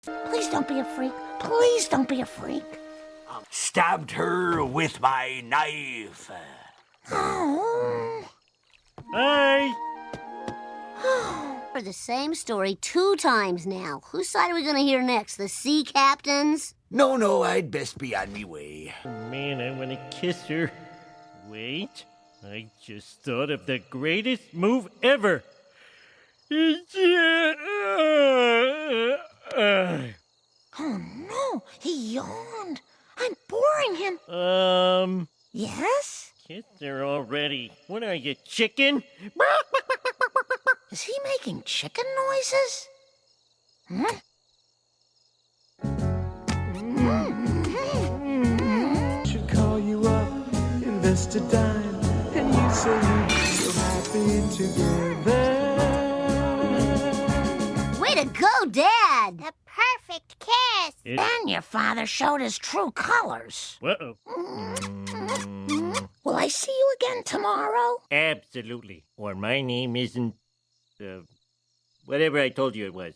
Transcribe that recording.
Please don't be a freak. Please don't be a freak. Stabbed her with my knife. Oh. Hi. For the same story 2 times now. Whose side are we gonna hear next? The sea captains? No, I'd best be on me way. Oh, man, I want to kiss her. Wait, I just thought of the greatest move ever. Oh, no. He yawned. I'm boring him. Yes? Kiss her already. What are you, chicken? Is he making chicken noises? Should call you up, invest a dime, and you say you'd be so happy together. Way to go, Dad! The perfect kiss. Then your father showed his true colors. Uh-oh. Will I see you again tomorrow? Absolutely. Or my name isn't... whatever I told you it was.